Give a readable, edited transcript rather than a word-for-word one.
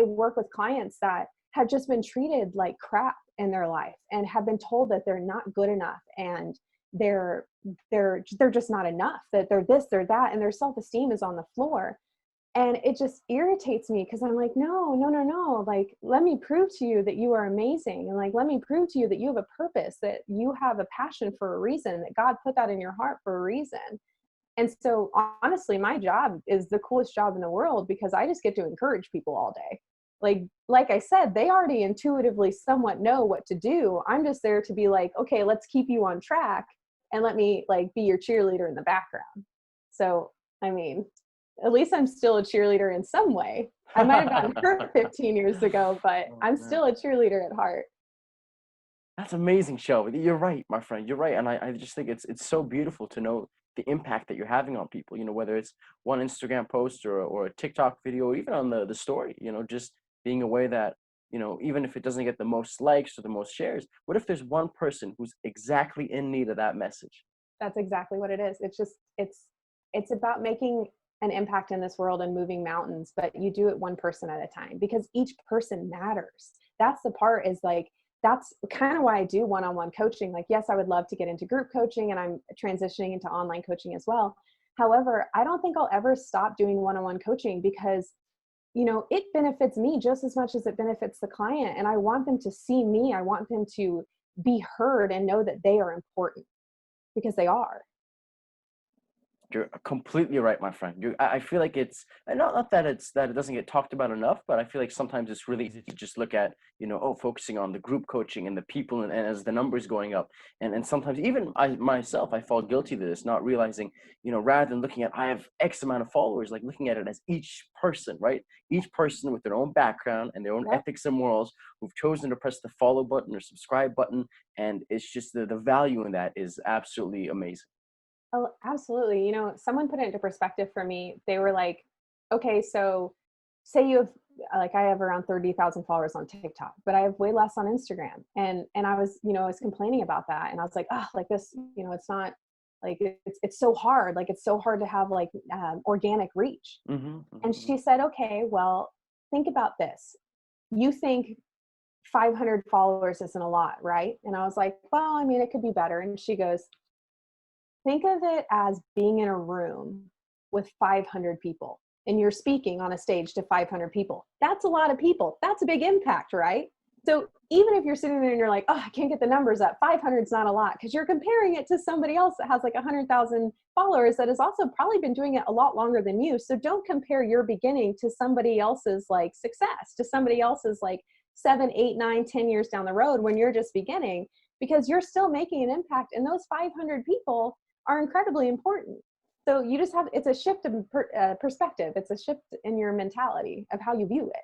I work with clients that have just been treated like crap in their life and have been told that they're not good enough and they're just not enough, that they're this, they're that, and their self-esteem is on the floor. And it just irritates me because I'm like, no, no, no, no. Like, let me prove to you that you are amazing. And like, let me prove to you that you have a purpose, that you have a passion for a reason, that God put that in your heart for a reason. And so honestly, my job is the coolest job in the world because I just get to encourage people all day. Like I said, they already intuitively somewhat know what to do. I'm just there to be like, okay, let's keep you on track and let me like be your cheerleader in the background. So, I mean, at least I'm still a cheerleader in some way. I might have gotten hurt 15 years ago, but I'm still a cheerleader at heart. That's amazing, Shelby. You're right, my friend. You're right. And I just think it's so beautiful to know the impact that you're having on people, whether it's one Instagram post or a TikTok video, or even on the story, just being aware that, even if it doesn't get the most likes or the most shares, what if there's one person who's exactly in need of that message? That's exactly what it is. It's about making an impact in this world and moving mountains, but you do it one person at a time because each person matters. That's the part, is like, that's kind of why I do one-on-one coaching. Like, yes, I would love to get into group coaching, and I'm transitioning into online coaching as well. However, I don't think I'll ever stop doing one-on-one coaching because, it benefits me just as much as it benefits the client. And I want them to see me. I want them to be heard and know that they are important, because they are. You're completely right, my friend. I feel like it's not that it doesn't get talked about enough, but I feel like sometimes it's really easy to just look at, focusing on the group coaching and the people, and as the numbers going up, and sometimes even I myself, I fall guilty to this, not realizing, rather than looking at I have X amount of followers, like looking at it as each person, right? Each person with their own background and their own Yep. ethics and morals, who've chosen to press the follow button or subscribe button, and it's just the value in that is absolutely amazing. Oh, absolutely. Someone put it into perspective for me. They were like, okay, so say you have, like, I have around 30,000 followers on TikTok, but I have way less on Instagram. And I was, I was complaining about that. And I was like, oh, like this, it's not like, it's so hard. Like, it's so hard to have like organic reach. Mm-hmm, And mm-hmm. she said, okay, well, think about this. You think 500 followers isn't a lot, right? And I was like, well, I mean, it could be better. And she goes, think of it as being in a room with 500 people and you're speaking on a stage to 500 people. That's a lot of people. That's a big impact, right? So even if you're sitting there and you're like, oh, I can't get the numbers up, 500 is not a lot, because you're comparing it to somebody else that has like 100,000 followers that has also probably been doing it a lot longer than you. So don't compare your beginning to somebody else's like success, to somebody else's like 7, 8, 9, 10 years down the road when you're just beginning, because you're still making an impact. And those 500 people are incredibly important. So you just have, it's a shift in perspective. It's a shift in your mentality of how you view it.